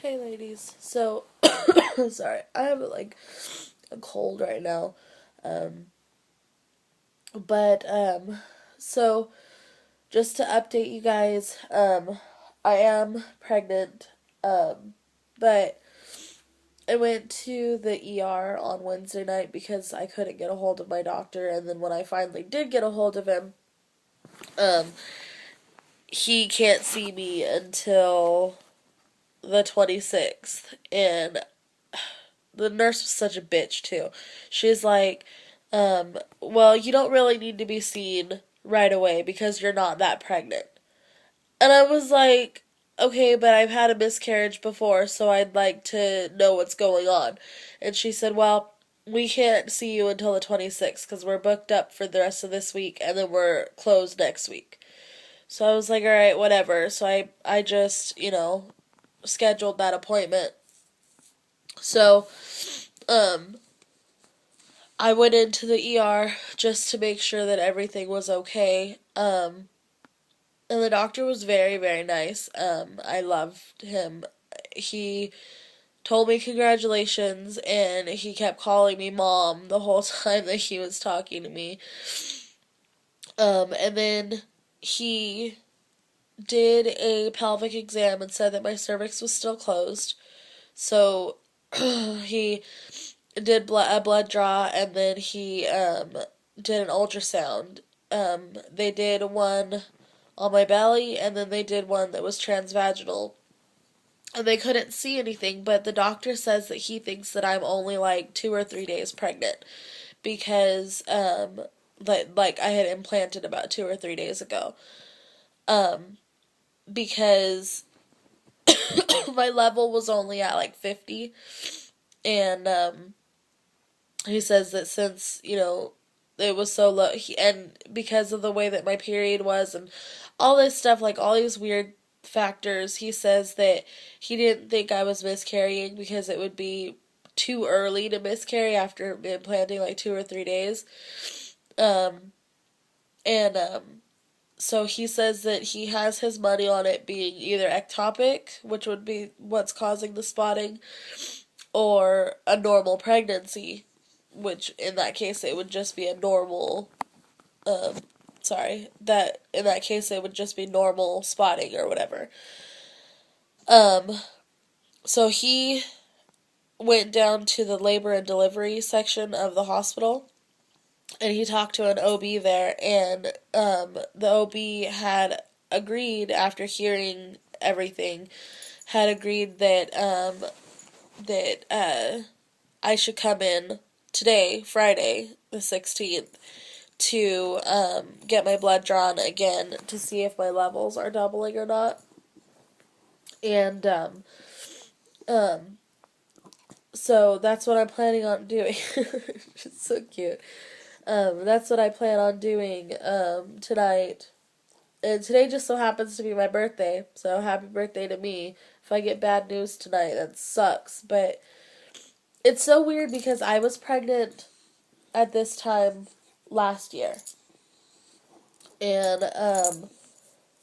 Hey ladies. So sorry, I have like a cold right now. Um but so just to update you guys, I am pregnant. But I went to the ER on Wednesday night because I couldn't get a hold of my doctor, and then when I finally did get a hold of him, um he can't see me until the 26th, and the nurse was such a bitch too. She's like, well, you don't really need to be seen right away because you're not that pregnant. And I was like, okay, but I've had a miscarriage before, so I'd like to know what's going on. And she said, well, we can't see you until the 26th because we're booked up for the rest of this week and then we're closed next week. So I was like, all right, whatever. So I just, scheduled that appointment. So, um, I went into the ER just to make sure that everything was okay. And the doctor was very, very nice. I loved him. He told me congratulations, and he kept calling me mom the whole time that he was talking to me. And then he did a pelvic exam and said that my cervix was still closed. So he did a blood draw, and then he did an ultrasound. They did one on my belly, and then they did one that was transvaginal. And they couldn't see anything, but the doctor says that he thinks that I'm only like 2 or 3 days pregnant because like I had implanted about 2 or 3 days ago. Because my level was only at like 50, and he says that since it was so low, and because of the way that my period was and all this stuff, like all these weird factors, he says that he didn't think I was miscarrying because it would be too early to miscarry after implanting like 2 or 3 days. um and so he says that he has his money on it being either ectopic, which would be what's causing the spotting, or a normal pregnancy, which in that case it would just be a normal that in that case it would just be normal spotting or whatever. um so he went down to the labor and delivery section of the hospital, and he talked to an OB there, and the OB had agreed, after hearing everything, had agreed that I should come in today, Friday the 16th, to get my blood drawn again to see if my levels are doubling or not. And so that's what I'm planning on doing. It's so cute. That's what I plan on doing tonight. And today just so happens to be my birthday, so happy birthday to me. If I get bad news tonight, that sucks. But it's so weird because I was pregnant at this time last year. And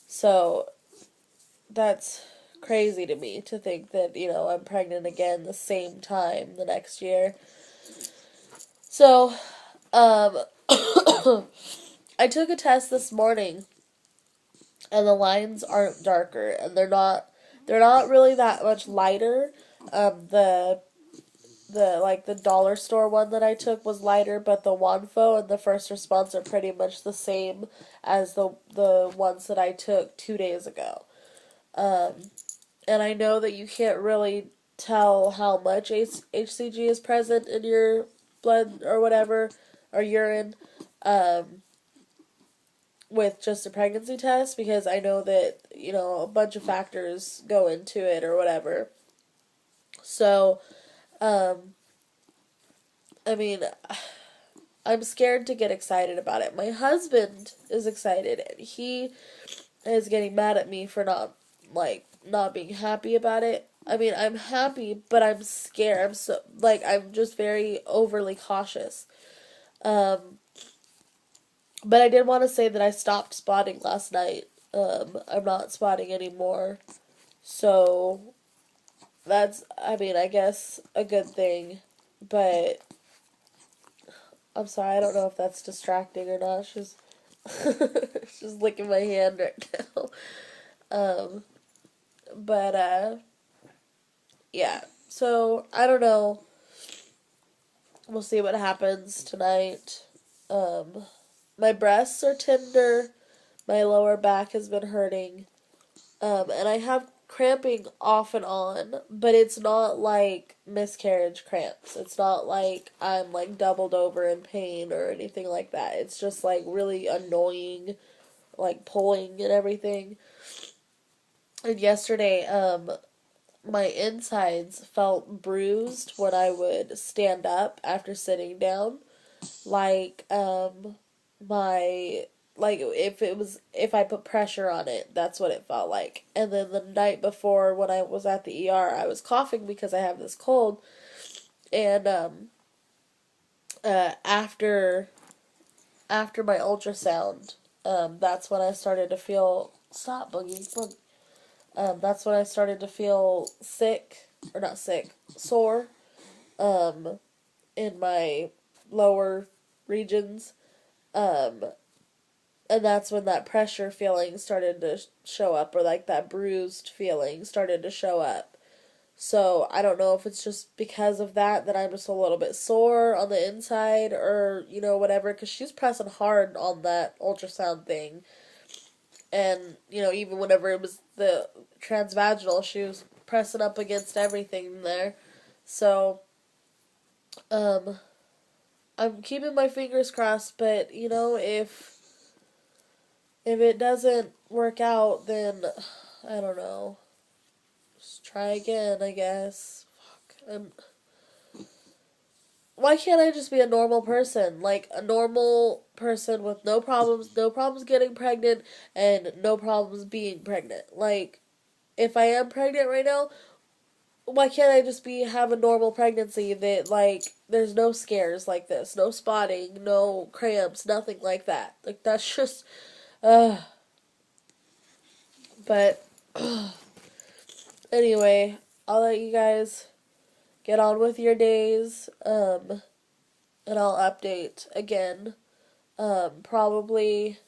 so that's crazy to me to think that, I'm pregnant again the same time the next year. So, um I took a test this morning, and the lines aren't darker, and they're not really that much lighter. The dollar store one that I took was lighter, but the Wanfo and the first response are pretty much the same as the ones that I took 2 days ago. And I know that you can't really tell how much HCG is present in your blood or whatever, or urine, with just a pregnancy test, because I know that, a bunch of factors go into it or whatever. So, I mean, I'm scared to get excited about it. My husband is excited, and he is getting mad at me for not being happy about it. I mean, I'm happy, but I'm scared. I'm just very overly cautious. But I did want to say that I stopped spotting last night. I'm not spotting anymore. So that's, I mean, I guess a good thing, but I'm sorry, I don't know if that's distracting or not. She's she's licking my hand right now. Um, but yeah. So I don't know. We'll see what happens tonight. Um, my breasts are tender. My lower back has been hurting. And I have cramping off and on, but it's not like miscarriage cramps. It's not like I'm like doubled over in pain or anything like that. It's just like really annoying, like pulling and everything. And yesterday, my insides felt bruised when I would stand up after sitting down. Like, my like if I put pressure on it, that's what it felt like. And then the night before when I was at the ER, I was coughing because I have this cold, and after my ultrasound, that's when I started to feel stop boogie, boogie. That's when I started to feel sick, or not sick, sore, um, in my lower regions. Um, and that's when that pressure feeling started to show up, or like that bruised feeling started to show up. So I don't know if it's just because of that that I'm just a little bit sore on the inside, or whatever, because she's pressing hard on that ultrasound thing. And even whenever it was the transvaginal, she was pressing up against everything there. So um I'm keeping my fingers crossed, but if it doesn't work out, then I don't know. Just try again, I guess. Fuck. Why can't I just be a normal person? Like a normal person with no problems getting pregnant, and no problems being pregnant. Like, if I am pregnant right now, why can't I just have a normal pregnancy that, like, there's no scares like this, no spotting, no cramps, nothing like that. Like, that's just, uh, but anyway, I'll let you guys get on with your days, and I'll update again, probably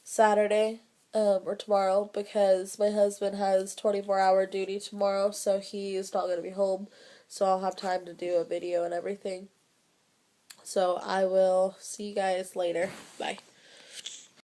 Saturday, or tomorrow, because my husband has 24-hour duty tomorrow, so he's not going to be home, so I'll have time to do a video and everything. So I will see you guys later. Bye.